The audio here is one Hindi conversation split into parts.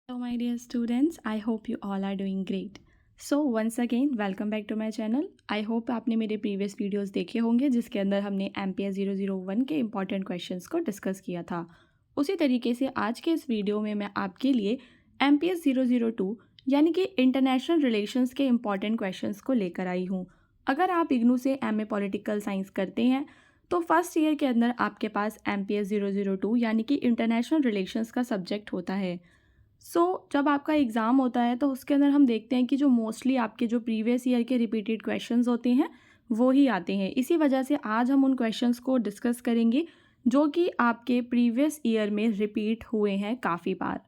Hello, my dear students. I hope you all are doing great. So once again, welcome back to my channel. I hope आपने मेरे previous videos देखे होंगे जिसके अंदर हमने MPS 001 के important questions को discuss किया था. उसी तरीके से आज के इस वीडियो में मैं आपके लिए MPS 002 यानी कि इंटरनेशनल रिलेशंस के important questions को लेकर आई हूँ. अगर आप इग्नू से MA पॉलिटिकल साइंस करते हैं तो फर्स्ट ईयर के अंदर आपके पास MPS 002 यानी कि इंटरनेशनल रिलेशंस का सब्जेक्ट होता है. जब आपका एग्ज़ाम होता है तो उसके अंदर हम देखते हैं कि जो मोस्टली आपके जो प्रीवियस ईयर के रिपीटेड क्वेश्चंस होते हैं वो ही आते हैं. इसी वजह से आज हम उन क्वेश्चंस को डिस्कस करेंगे जो कि आपके प्रीवियस ईयर में रिपीट हुए हैं काफ़ी बार.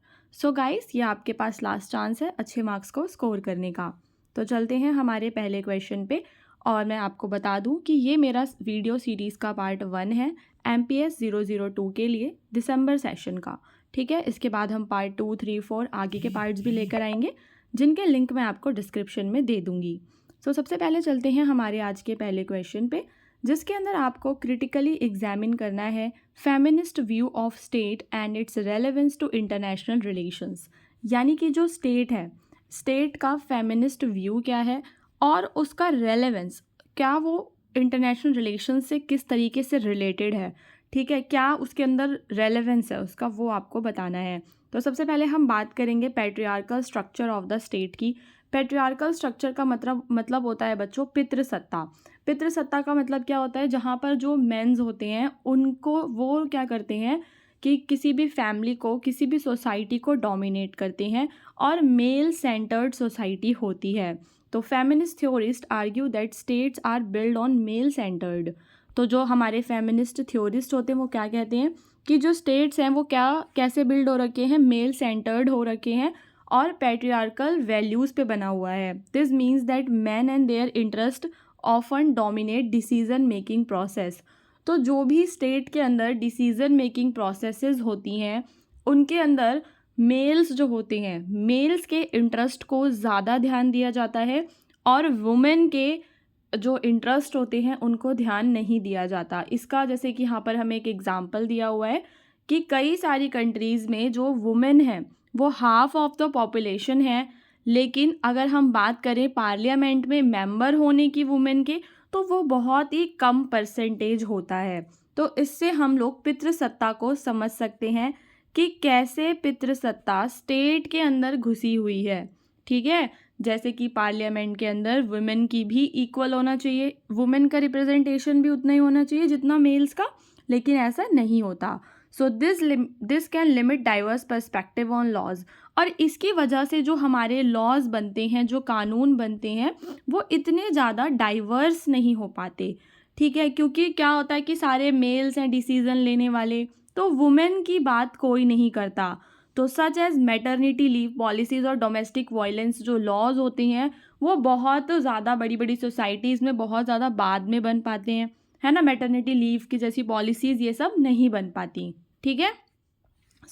गाइस, ये आपके पास लास्ट चांस है अच्छे मार्क्स को स्कोर करने का. तो चलते हैं हमारे पहले क्वेश्चन पे. और मैं आपको बता दूं कि ये मेरा वीडियो सीरीज़ का पार्ट 1 है MPS 002 के लिए दिसंबर सेशन का. ठीक है, इसके बाद हम पार्ट 2, 3, 4 आगे के पार्ट्स भी लेकर आएंगे जिनके लिंक मैं आपको डिस्क्रिप्शन में दे दूंगी. सबसे पहले चलते हैं हमारे आज के पहले क्वेश्चन पे जिसके अंदर आपको क्रिटिकली एग्जामिन करना है feminist view of state and its relevance to international relations. यानी कि जो स्टेट है, स्टेट का फेमिनिस्ट व्यू क्या है और उसका रेलेवेंस क्या वो इंटरनेशनल रिलेशन से किस तरीके से रिलेटेड है. ठीक है, क्या उसके अंदर रेलेवेंस है उसका, वो आपको बताना है. तो सबसे पहले हम बात करेंगे patriarchal structure of the state की. पैट्रियार्कल स्ट्रक्चर का मतलब होता है बच्चों पितृसत्ता. पितृसत्ता का मतलब क्या होता है, जहाँ पर जो मेंस होते हैं उनको वो क्या करते हैं कि किसी भी फैमिली को, किसी भी सोसाइटी को डोमिनेट करते हैं और मेल सेंटर्ड सोसाइटी होती है. तो feminist theorist argue that states are build on male centred. तो जो हमारे फेमिनिस्ट थ्योरिस्ट होते हैं वो क्या कहते हैं कि जो स्टेट्स हैं वो कैसे बिल्ड हो रखे हैं, मेल सेंटर्ड हो रखे हैं और पैट्रियार्कल वैल्यूज़ पे बना हुआ है. This means that man and their interest often dominate decision making process. तो जो भी स्टेट के अंदर डिसीजन मेकिंग प्रोसेसेस होती हैं उनके अंदर मेल्स जो होते हैं, मेल्स के इंटरेस्ट को ज़्यादा ध्यान दिया जाता है और वुमेन के जो इंटरेस्ट होते हैं उनको ध्यान नहीं दिया जाता. इसका जैसे कि यहाँ पर हमें एक एग्जांपल दिया हुआ है कि कई सारी कंट्रीज़ में जो वुमेन हैं वो हाफ ऑफ द पॉपुलेशन है, लेकिन अगर हम बात करें पार्लियामेंट में मेंबर होने की वुमेन के तो वो बहुत ही कम परसेंटेज होता है. तो इससे हम लोग पितृसत्ता को समझ सकते हैं कि कैसे पितृसत्ता स्टेट के अंदर घुसी हुई है. ठीक है, जैसे कि पार्लियामेंट के अंदर वुमेन की भी इक्वल होना चाहिए, वुमेन का रिप्रेजेंटेशन भी उतना ही होना चाहिए जितना मेल्स का, लेकिन ऐसा नहीं होता. This can limit diverse perspective on laws. और इसकी वजह से जो हमारे लॉज बनते हैं, जो कानून बनते हैं वो इतने ज़्यादा डाइवर्स नहीं हो पाते. ठीक है, क्योंकि क्या होता है कि सारे मेल्स हैं डिसीज़न लेने वाले, तो वुमेन की बात कोई नहीं करता. तो such as maternity leave policies और डोमेस्टिक वायलेंस जो लॉज होते हैं वो बहुत ज़्यादा बड़ी बड़ी सोसाइटीज़ में बहुत ज़्यादा बाद में बन पाते हैं, है ना. मैटरनिटी लीव की जैसी पॉलिसीज़ ये सब नहीं बन पाती. ठीक है,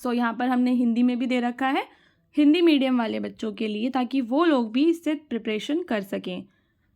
यहाँ पर हमने हिंदी में भी दे रखा है हिंदी मीडियम वाले बच्चों के लिए ताकि वो लोग भी इससे प्रिपरेशन कर सकें.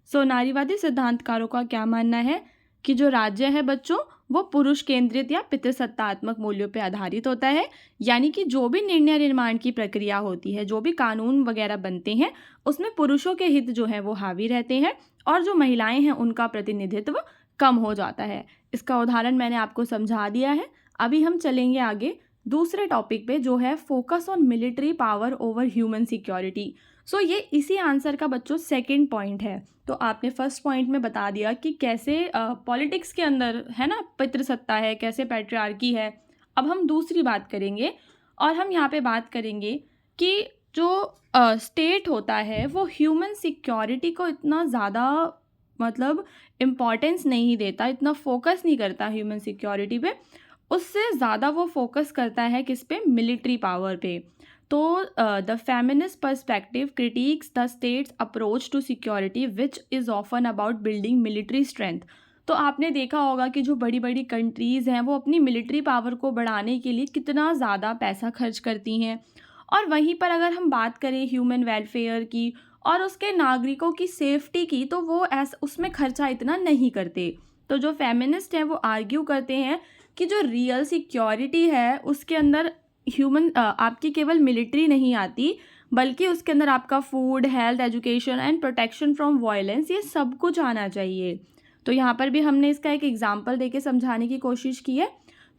नारीवादी सिद्धांतकारों का क्या मानना है कि जो राज्य है बच्चों वो पुरुष केंद्रित या पितृसत्तात्मक मूल्यों पर आधारित होता है. यानी कि जो भी निर्णय निर्माण की प्रक्रिया होती है, जो भी कानून वगैरह बनते हैं उसमें पुरुषों के हित जो है वो हावी रहते हैं और जो महिलाएं हैं उनका प्रतिनिधित्व कम हो जाता है. इसका उदाहरण मैंने आपको समझा दिया है. अभी हम चलेंगे आगे दूसरे टॉपिक पे जो है focus on military power over human security. ये इसी आंसर का बच्चों सेकंड पॉइंट है. तो आपने फर्स्ट पॉइंट में बता दिया कि कैसे पॉलिटिक्स के अंदर है ना पितृसत्ता है, कैसे पैट्रियार्की है. अब हम दूसरी बात करेंगे और हम यहाँ पे बात करेंगे कि जो स्टेट होता है वो ह्यूमन सिक्योरिटी को इतना ज़्यादा मतलब इम्पॉर्टेंस नहीं देता, इतना फोकस नहीं करता ह्यूमन सिक्योरिटी पे. उससे ज़्यादा वो फोकस करता है किस पे, मिलिट्री पावर पे. तो the feminist perspective critics the state's approach to security which is often about building military strength. तो आपने देखा होगा कि जो बड़ी बड़ी कंट्रीज़ हैं वो अपनी मिलिट्री पावर को बढ़ाने के लिए कितना ज़्यादा पैसा खर्च करती हैं. और वहीं पर अगर हम बात करें ह्यूमन वेलफेयर की और उसके नागरिकों की सेफ्टी की तो वो उसमें खर्चा इतना नहीं करते. तो जो फेमिनिस्ट हैं वो आर्ग्यू करते हैं कि जो रियल सिक्योरिटी है उसके अंदर आपकी केवल मिलिट्री नहीं आती, बल्कि उसके अंदर आपका food, health, education and protection from violence, ये सब कुछ आना चाहिए। तो यहाँ पर भी हमने इसका एक एग्जाम्पल देके समझाने की कोशिश की है।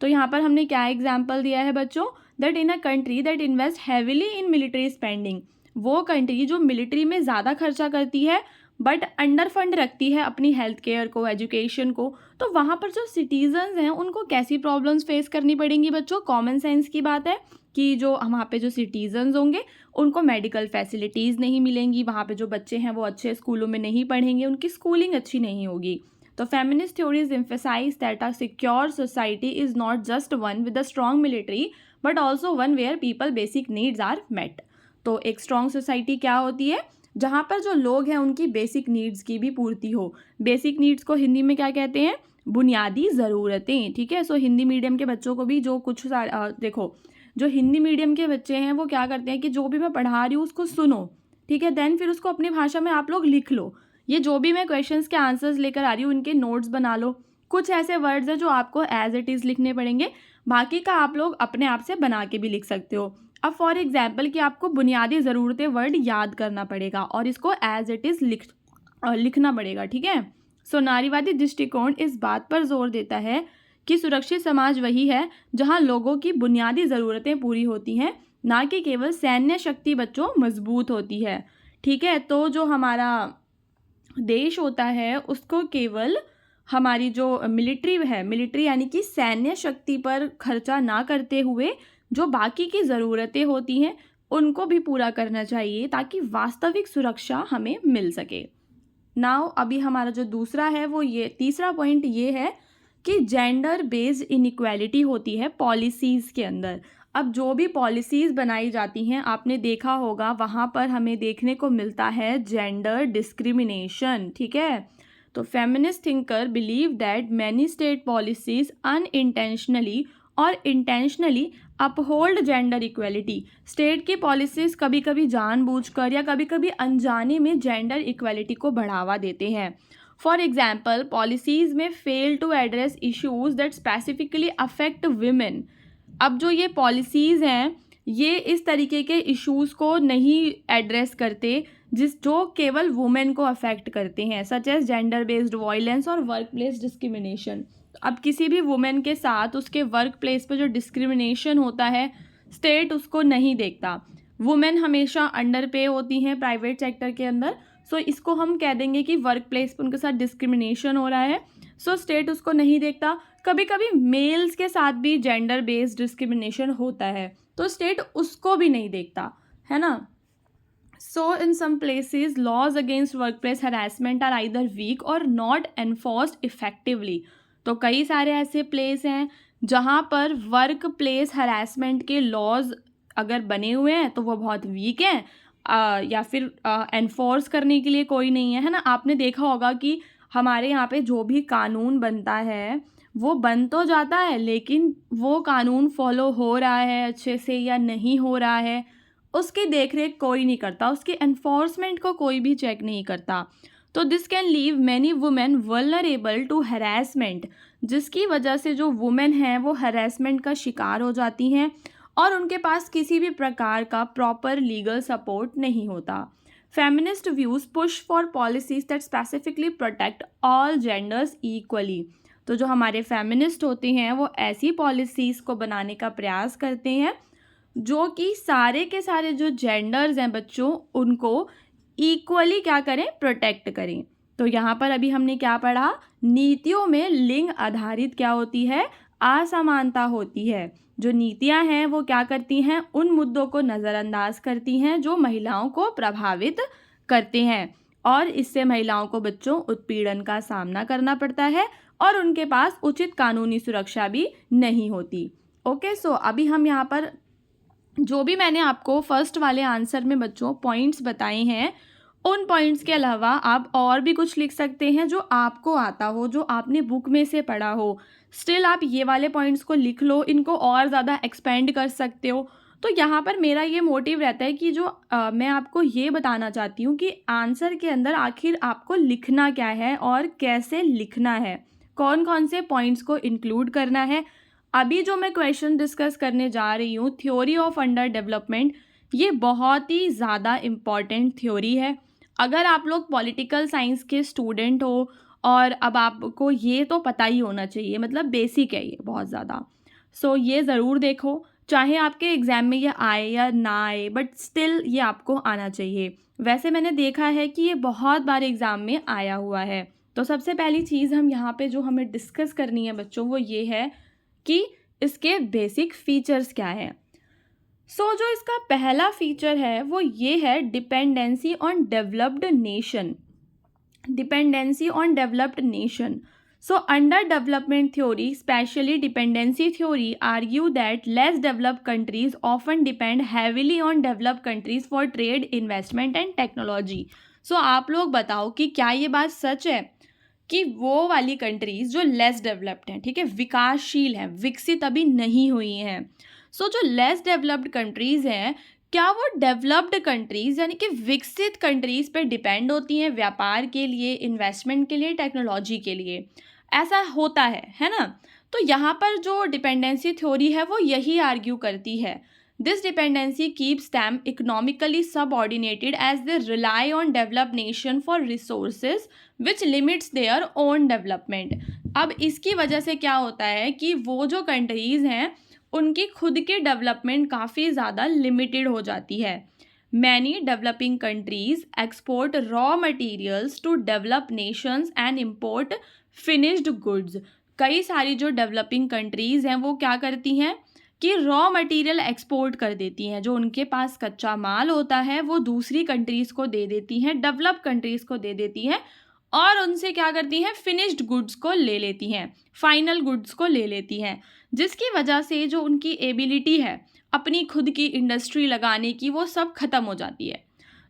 तो यहाँ पर हमने क्या एग्जाम्पल दिया है बच्चों, that in a country that invest heavily in military spending, वो कंट्री जो मिलिट्री में ज़्यादा खर्चा करती है बट अंडर फंड रखती है अपनी हेल्थ केयर को, एजुकेशन को, तो वहाँ पर जो सिटीजन्स हैं उनको कैसी प्रॉब्लम्स फेस करनी पड़ेंगी बच्चों। कॉमन सेंस की बात है कि जो वहाँ पे जो सिटीजन्स होंगे उनको मेडिकल फैसिलिटीज़ नहीं मिलेंगी, वहाँ पे जो बच्चे हैं वो अच्छे स्कूलों में नहीं पढ़ेंगे, उनकी स्कूलिंग अच्छी नहीं होगी। तो feminist theories emphasize that a secure society is not just one with a strong military but also one where people basic needs are met। तो एक स्ट्रॉन्ग सोसाइटी क्या होती है, जहाँ पर जो लोग हैं उनकी बेसिक नीड्स की भी पूर्ति हो। बेसिक नीड्स को हिंदी में क्या कहते हैं, बुनियादी ज़रूरतें, ठीक है। सो हिंदी मीडियम के बच्चों को भी जो कुछ देखो, जो हिंदी मीडियम के बच्चे हैं वो क्या करते हैं कि जो भी मैं पढ़ा रही हूँ उसको सुनो, ठीक है, देन फिर उसको अपनी भाषा में आप लोग लिख लो। ये जो भी मैं क्वेश्चंस के आंसर्स लेकर आ रही हूँ उनके नोट्स बना लो। कुछ ऐसे वर्ड्स हैं जो आपको एज इट इज़ लिखने पड़ेंगे, बाकी का आप लोग अपने आप से बना के भी लिख सकते हो। अब फॉर एग्जाम्पल कि आपको बुनियादी ज़रूरतें वर्ड याद करना पड़ेगा और इसको एज इट इज़ लिखना पड़ेगा, ठीक है। सो नारीवादी दृष्टिकोण इस बात पर जोर देता है कि सुरक्षित समाज वही है जहाँ लोगों की बुनियादी ज़रूरतें पूरी होती हैं, ना कि केवल सैन्य शक्ति बच्चों मजबूत होती है, ठीक है। तो जो हमारा देश होता है उसको केवल हमारी जो मिलिट्री यानी कि सैन्य शक्ति पर खर्चा ना करते हुए जो बाकी की ज़रूरतें होती हैं उनको भी पूरा करना चाहिए ताकि वास्तविक सुरक्षा हमें मिल सके। नाउ अभी हमारा जो दूसरा है वो ये तीसरा पॉइंट ये है कि जेंडर बेस्ड इनइक्वालिटी होती है पॉलिसीज़ के अंदर। अब जो भी पॉलिसीज़ बनाई जाती हैं आपने देखा होगा वहाँ पर हमें देखने को मिलता है जेंडर डिस्क्रिमिनेशन, ठीक है। तो feminist thinker believe that many state policies unintentionally or intentionally uphold gender equality. State की पॉलिसीज़ कभी कभी जानबूझकर या कभी कभी अनजाने में जेंडर इक्वलिटी को बढ़ावा देते हैं। फॉर एग्जाम्पल पॉलिसीज़ में fail to address issues that specifically affect women. अब जो ये पॉलिसीज़ हैं ये इस तरीके के इश्यूज़ को नहीं एड्रेस करते जो केवल वुमेन को अफेक्ट करते हैं, such age gender based violence और वर्क प्लेस डिस्क्रिमिनेशन। अब किसी भी वुमेन के साथ उसके वर्क प्लेस पर जो डिस्क्रिमिनेशन होता है स्टेट उसको नहीं देखता। वुमेन हमेशा अंडर पे होती हैं प्राइवेट सेक्टर के अंदर, सो इसको हम कह देंगे कि वर्क प्लेस पर उनके साथ डिस्क्रिमिनेशन हो रहा है, सो स्टेट उसको नहीं देखता। कभी कभी मेल्स के साथ भी जेंडर बेस्ड डिस्क्रिमिनेशन होता है तो स्टेट उसको भी नहीं देखता, है ना। So in some places laws against workplace harassment are either weak or not enforced effectively. तो कई सारे ऐसे प्लेस हैं जहाँ पर वर्क प्लेस हरासमेंट के लॉज अगर बने हुए हैं तो वो बहुत वीक हैं, या फिर एनफोर्स करने के लिए कोई नहीं है ना। आपने देखा होगा कि हमारे यहाँ पे जो भी कानून बनता है वो बन तो जाता है लेकिन वो कानून फॉलो हो रहा है अच्छे से या नहीं हो रहा है उसकी देखरेख कोई नहीं करता, उसके एनफोर्समेंट को कोई भी चेक नहीं करता। तो this can leave many women vulnerable to harassment, जिसकी वजह से जो वुमेन हैं वो हरासमेंट का शिकार हो जाती हैं और उनके पास किसी भी प्रकार का प्रॉपर लीगल सपोर्ट नहीं होता। Feminist views push for policies that specifically protect all genders equally. तो जो हमारे फेमिनिस्ट होते हैं वो ऐसी पॉलिसीज़ को बनाने का प्रयास करते हैं जो कि सारे के सारे जो जेंडर्स हैं बच्चों उनको इक्वली क्या करें, प्रोटेक्ट करें। तो यहाँ पर अभी हमने क्या पढ़ा, नीतियों में लिंग आधारित क्या होती है, असमानता होती है। जो नीतियाँ हैं वो क्या करती हैं, उन मुद्दों को नज़रअंदाज करती हैं जो महिलाओं को प्रभावित करते हैं और इससे महिलाओं को बच्चों उत्पीड़न का सामना करना पड़ता है और उनके पास उचित कानूनी सुरक्षा भी नहीं होती। ओके, सो अभी हम यहाँ पर जो भी मैंने आपको फर्स्ट वाले आंसर में बच्चों पॉइंट्स बताए हैं उन पॉइंट्स के अलावा आप और भी कुछ लिख सकते हैं जो आपको आता हो, जो आपने बुक में से पढ़ा हो। स्टिल आप ये वाले पॉइंट्स को लिख लो, इनको और ज़्यादा एक्सपेंड कर सकते हो। तो यहाँ पर मेरा ये मोटिव रहता है कि जो मैं आपको ये बताना चाहती हूँ कि आंसर के अंदर आखिर आपको लिखना क्या है और कैसे लिखना है, कौन कौन से पॉइंट्स को इंक्लूड करना है। अभी जो मैं क्वेश्चन डिस्कस करने जा रही हूँ, थ्योरी ऑफ अंडर डेवलपमेंट, ये बहुत ही ज़्यादा इम्पॉर्टेंट थ्योरी है। अगर आप लोग पॉलिटिकल साइंस के स्टूडेंट हो और अब आपको ये तो पता ही होना चाहिए, मतलब बेसिक है ये बहुत ज़्यादा। सो ये ज़रूर देखो, चाहे आपके एग्ज़ाम में ये आए या ना आए, बट स्टिल ये आपको आना चाहिए। वैसे मैंने देखा है कि ये बहुत बार एग्ज़ाम में आया हुआ है। तो सबसे पहली चीज़ हम यहाँ पे जो हमें डिस्कस करनी है बच्चों, वो ये है कि इसके बेसिक फीचर्स क्या है। जो इसका पहला फीचर है वो ये है dependency on developed nation. Dependency on developed nation. Under development theory, specially dependency theory, argue that less developed countries often depend heavily on developed countries for trade, investment and technology. आप लोग बताओ कि क्या ये बात सच है कि वो वाली कंट्रीज़ जो लेस डेवलप्ड हैं, ठीक है, विकासशील हैं, विकसित अभी नहीं हुई हैं, जो लेस डेवलप्ड कंट्रीज़ हैं, क्या वो डेवलप्ड कंट्रीज़ यानी कि विकसित कंट्रीज़ पे डिपेंड होती हैं व्यापार के लिए, इन्वेस्टमेंट के लिए, टेक्नोलॉजी के लिए? ऐसा होता है ना? तो यहाँ पर जो डिपेंडेंसी थ्योरी है वो यही आर्ग्यू करती है। This dependency keeps them economically subordinated as they rely on developed nation for resources which limits their own development. अब इसकी वजह से क्या होता है कि वो जो कंट्रीज़ हैं उनकी खुद की डेवलपमेंट काफ़ी ज़्यादा लिमिटेड हो जाती है। Many developing countries export raw materials to develop nations and import finished goods. कई सारी जो डेवलपिंग कंट्रीज़ हैं वो क्या करती हैं कि रॉ मटेरियल एक्सपोर्ट कर देती हैं, जो उनके पास कच्चा माल होता है वो दूसरी कंट्रीज़ को दे देती हैं, डेवलप कंट्रीज़ को दे देती हैं, और उनसे क्या करती हैं, फिनिश्ड गुड्स को ले लेती हैं, फाइनल गुड्स को ले लेती हैं, जिसकी वजह से जो उनकी एबिलिटी है अपनी खुद की इंडस्ट्री लगाने की, वो सब ख़त्म हो जाती है।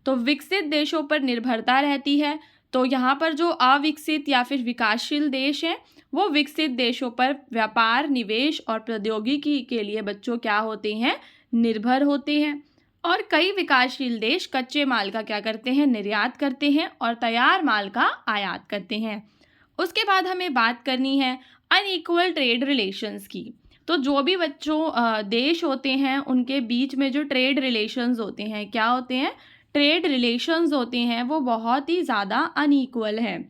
तो विकसित देशों पर निर्भरता रहती है। तो यहाँ पर जो अविकसित या फिर विकासशील देश हैं वो विकसित देशों पर व्यापार, निवेश और प्रौद्योगिकी के लिए बच्चों क्या होते हैं, निर्भर होते हैं। और कई विकासशील देश कच्चे माल का क्या करते हैं, निर्यात करते हैं, और तैयार माल का आयात करते हैं। उसके बाद हमें बात करनी है अनइक्वल ट्रेड रिलेशंस की। तो जो भी बच्चों देश होते हैं उनके बीच में जो ट्रेड रिलेशंस होते हैं, क्या होते हैं, ट्रेड रिलेशंस होते हैं, वो बहुत ही ज़्यादा अनइक्वल हैं।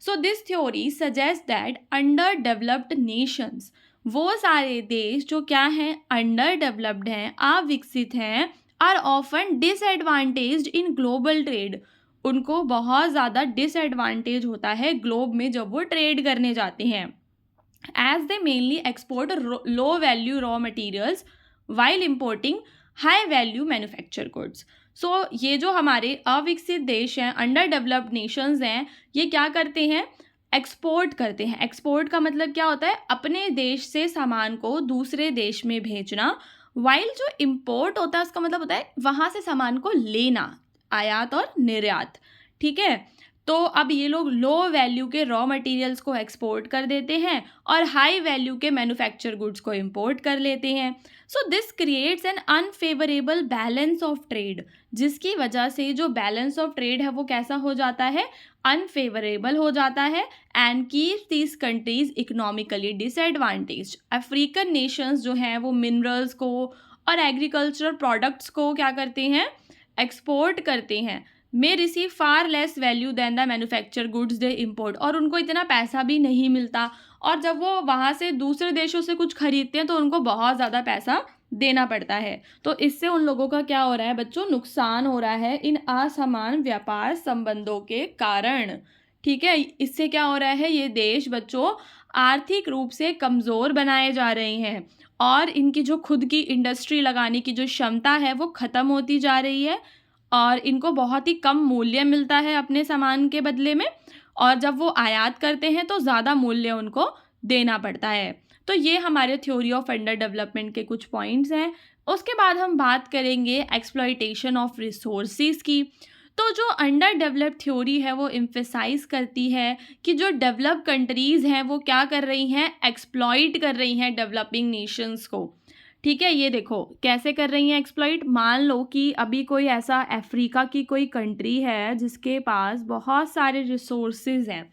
This theory suggest that under developed Nations, वो सारे देश जो क्या हैं, अंडर डेवलप्ड हैं, अविकसित हैं, are often disadvantaged in global trade. उनको बहुत ज़्यादा डिसएडवांटेज होता है ग्लोब में जब वो ट्रेड करने जाते हैं, as they mainly export low value raw materials while importing high value manufacture goods. ये जो हमारे अविकसित देश हैं, अंडर डेवलप्ड नेशंस हैं, ये क्या करते हैं, एक्सपोर्ट करते हैं। एक्सपोर्ट का मतलब क्या होता है, अपने देश से सामान को दूसरे देश में भेजना। वाइल जो इम्पोर्ट होता है उसका मतलब होता है वहाँ से सामान को लेना, आयात और निर्यात, ठीक है। तो अब ये लोग लो वैल्यू के रॉ मटेरियल्स को एक्सपोर्ट कर देते हैं और हाई वैल्यू के मैन्युफैक्चर गुड्स को इंपोर्ट कर लेते हैं। This creates an unfavourable balance of trade, जिसकी वजह से जो बैलेंस ऑफ ट्रेड है वो कैसा हो जाता है, अनफेवरेबल हो जाता है, and keeps these countries economically disadvantaged. African Nations जो हैं वो मिनरल्स को और एग्रीकल्चरल प्रोडक्ट्स को क्या करते हैं, एक्सपोर्ट करते हैं, may receive far less value than the manufacture goods they import, और उनको इतना पैसा भी नहीं मिलता, और जब वो वहाँ से दूसरे देशों से कुछ खरीदते हैं तो उनको बहुत ज़्यादा पैसा देना पड़ता है। तो इससे उन लोगों का क्या हो रहा है बच्चों, नुकसान हो रहा है इन असमान व्यापार संबंधों के कारण, ठीक है। इससे क्या हो रहा है, ये देश बच्चों आर्थिक रूप से कमज़ोर बनाए जा रहे हैं, और इनकी जो खुद की इंडस्ट्री लगाने की जो क्षमता है वो ख़त्म होती जा रही है, और इनको बहुत ही कम मूल्य मिलता है अपने सामान के बदले में, और जब वो आयात करते हैं तो ज़्यादा मूल्य उनको देना पड़ता है। तो ये हमारे थ्योरी ऑफ अंडर डेवलपमेंट के कुछ पॉइंट्स हैं। उसके बाद हम बात करेंगे एक्सप्लॉयटेशन ऑफ रिसोर्सेज की। तो जो अंडर डेवलप थ्योरी है वो एम्फेसाइज करती है कि जो डेवलप कंट्रीज़ हैं वो क्या कर रही हैं, एक्सप्लॉइट कर रही हैं डेवलपिंग नेशंस को, ठीक है। ये देखो कैसे कर रही हैं एक्सप्लॉइट। मान लो कि अभी कोई ऐसा अफ्रीका की कोई कंट्री है जिसके पास बहुत सारे रिसोर्सेज हैं,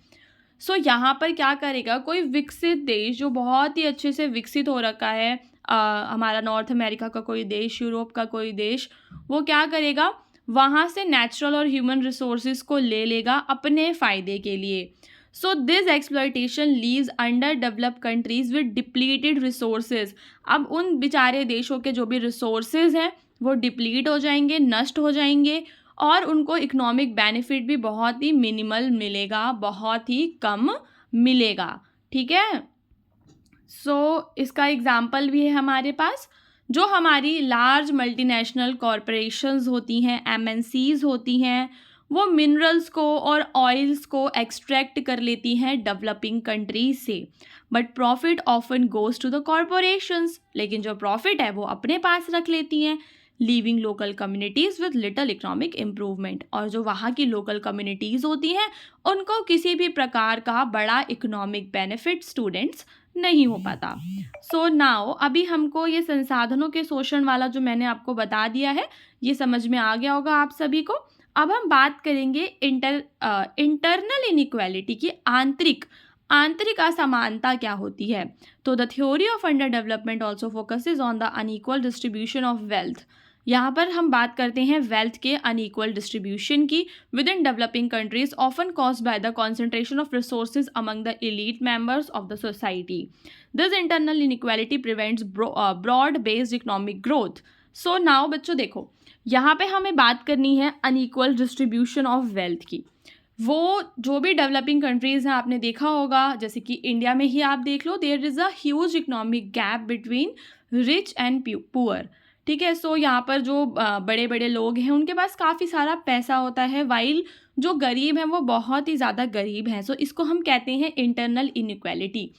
सो यहाँ पर क्या करेगा, कोई विकसित देश जो बहुत ही अच्छे से विकसित हो रखा है, हमारा नॉर्थ अमेरिका का कोई देश, यूरोप का कोई देश, वो क्या करेगा, वहाँ से नेचुरल और ह्यूमन रिसोर्सेज को ले लेगा अपने फ़ायदे के लिए। So this exploitation leaves under developed countries with depleted resources. अब उन बेचारे देशों के जो भी रिसोर्सेज हैं वो डिप्लीट हो जाएंगे, नष्ट हो जाएंगे, और उनको इकोनॉमिक बेनिफिट भी बहुत ही मिनिमल मिलेगा, बहुत ही कम मिलेगा। ठीक है, सो इसका एग्जाम्पल भी है हमारे पास। जो हमारी लार्ज मल्टीनेशनल कॉरपोरेशंस होती हैं, एमएनसीज होती हैं, वो मिनरल्स को और ऑयल्स को एक्सट्रैक्ट कर लेती हैं डेवलपिंग कंट्रीज से, but profit often goes to the corporations. लेकिन जो प्रॉफिट है वो अपने पास रख लेती हैं, leaving local communities with little economic improvement. और जो वहाँ की लोकल कम्युनिटीज़ होती हैं उनको किसी भी प्रकार का बड़ा इकोनॉमिक बेनिफिट स्टूडेंट्स नहीं हो पाता। सो नाउ अभी हमको ये संसाधनों के शोषण वाला जो मैंने आपको बता दिया है ये समझ में आ गया होगा आप सभी को। अब हम बात करेंगे इंटरनल इनइक्वालिटी की, आंतरिक असमानता क्या होती है। तो the theory of underdevelopment also focuses on the unequal distribution of wealth. यहाँ पर हम बात करते हैं वेल्थ के अनइक्वल डिस्ट्रीब्यूशन की within developing countries, often caused by the concentration of resources among the elite members of the society. This internal inequality prevents broad based economic growth. So now बच्चों देखो, यहाँ पे हमें बात करनी है अनइक्वल डिस्ट्रीब्यूशन ऑफ वेल्थ की। वो जो भी डेवलपिंग कंट्रीज़ हैं, आपने देखा होगा, जैसे कि इंडिया में ही आप देख लो, there is a huge economic gap between rich and poor. ठीक है, सो यहाँ पर जो बड़े बड़े लोग हैं उनके पास काफ़ी सारा पैसा होता है, वाइल जो गरीब हैं वो बहुत ही ज़्यादा गरीब हैं। सो इसको हम कहते हैं इंटरनल इनइक्वालिटी।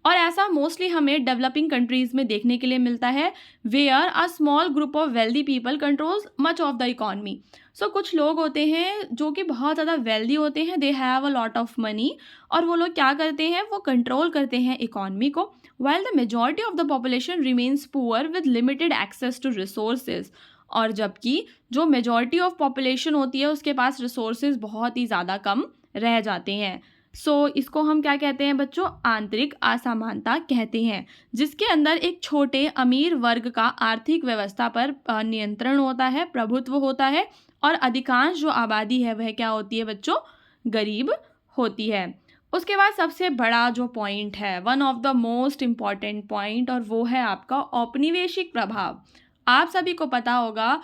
और ऐसा मोस्टली हमें डेवलपिंग कंट्रीज़ में देखने के लिए मिलता है, where a small group of wealthy people controls much of the economy. So कुछ लोग होते हैं जो कि बहुत ज़्यादा वेल्दी होते हैं, they have a lot of money, और वो लोग क्या करते हैं, वो कंट्रोल करते हैं इकॉनमी को, while the majority of the population remains poor with limited access to resources। और जबकि जो मेजॉरिटी ऑफ पॉपुलेशन होती है उसके पास रिसोर्सेज बहुत ही ज़्यादा कम रह जाते हैं। सो इसको हम क्या कहते हैं बच्चों, आंतरिक असमानता कहते हैं, जिसके अंदर एक छोटे अमीर वर्ग का आर्थिक व्यवस्था पर नियंत्रण होता है, प्रभुत्व होता है, और अधिकांश जो आबादी है वह क्या होती है बच्चों, गरीब होती है। उसके बाद सबसे बड़ा जो पॉइंट है, one of the most important point, और वो है आपका औपनिवेशिक प्रभाव। आप सभी को पता होगा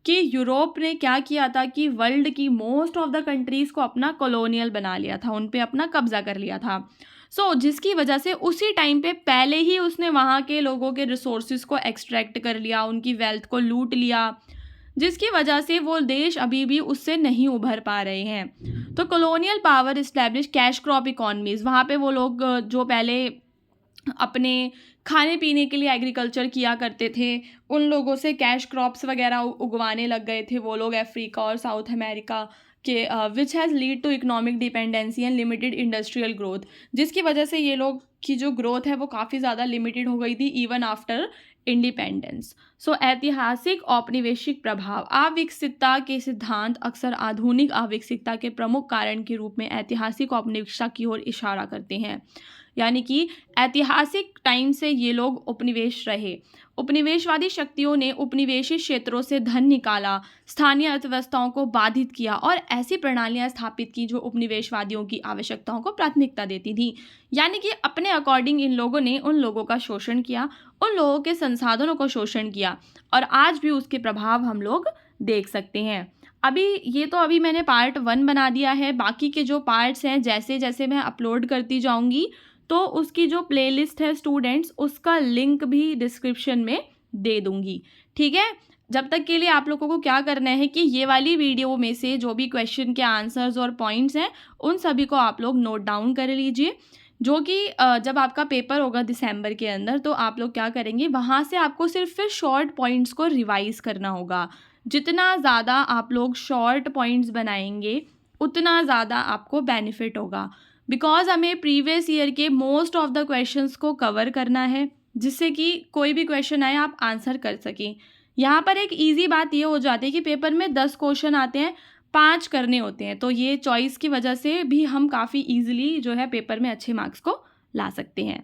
कि यूरोप ने क्या किया था कि वर्ल्ड की मोस्ट ऑफ द कंट्रीज़ को अपना कॉलोनियल बना लिया था, उन पे अपना कब्जा कर लिया था। सो जिसकी वजह से उसी टाइम पे पहले ही उसने वहाँ के लोगों के रिसोर्सेज को एक्सट्रैक्ट कर लिया, उनकी वेल्थ को लूट लिया, जिसकी वजह से वो देश अभी भी उससे नहीं उभर पा रहे हैं। तो colonial power establish cash crop economies, वहाँ पे वो लोग जो पहले अपने खाने पीने के लिए एग्रीकल्चर किया करते थे, उन लोगों से कैश क्रॉप्स वगैरह उगवाने लग गए थे वो लोग, अफ्रीका और साउथ अमेरिका के, which has lead to economic dependency and limited industrial growth, जिसकी वजह से ये लोग की जो ग्रोथ है वो काफ़ी ज़्यादा लिमिटेड हो गई थी इवन आफ्टर इंडिपेंडेंस। सो ऐतिहासिक औपनिवेशिक प्रभाव, अविकसितता के सिद्धांत अक्सर आधुनिक अविकसितता के प्रमुख कारण के रूप में ऐतिहासिक औपनिवेशिकता की ओर इशारा करते हैं। यानी कि ऐतिहासिक टाइम से ये लोग उपनिवेश रहे, उपनिवेशवादी शक्तियों ने उपनिवेशित क्षेत्रों से धन निकाला, स्थानीय अर्थव्यवस्थाओं को बाधित किया और ऐसी प्रणालियां स्थापित की जो उपनिवेशवादियों की आवश्यकताओं को प्राथमिकता देती थी। यानी कि अपने अकॉर्डिंग इन लोगों ने उन लोगों का शोषण किया, उन लोगों के संसाधनों को शोषण किया, और आज भी उसके प्रभाव हम लोग देख सकते हैं। अभी मैंने पार्ट 1 बना दिया है, बाकी के जो पार्ट्स हैं जैसे जैसे मैं अपलोड करती जाऊंगी तो उसकी जो प्लेलिस्ट है स्टूडेंट्स, उसका लिंक भी डिस्क्रिप्शन में दे दूंगी। ठीक है, जब तक के लिए आप लोगों को क्या करना है कि ये वाली वीडियो में से जो भी क्वेश्चन के आंसर्स और पॉइंट्स हैं उन सभी को आप लोग नोट डाउन कर लीजिए, जो कि जब आपका पेपर होगा दिसंबर के अंदर तो आप लोग क्या करेंगे, वहाँ से आपको सिर्फ फिर शॉर्ट पॉइंट्स को रिवाइज करना होगा। जितना ज़्यादा आप लोग शॉर्ट पॉइंट्स बनाएंगे उतना ज़्यादा आपको बेनिफिट होगा, बिकॉज हमें प्रीवियस ईयर के मोस्ट ऑफ द क्वेश्चंस को कवर करना है, जिससे कि कोई भी क्वेश्चन आए आप आंसर कर सकें। यहाँ पर एक इजी बात ये हो जाती है कि पेपर में 10 क्वेश्चन आते हैं, 5 करने होते हैं। तो ये चॉइस की वजह से भी हम काफ़ी ईज़िली जो है पेपर में अच्छे मार्क्स को ला सकते हैं।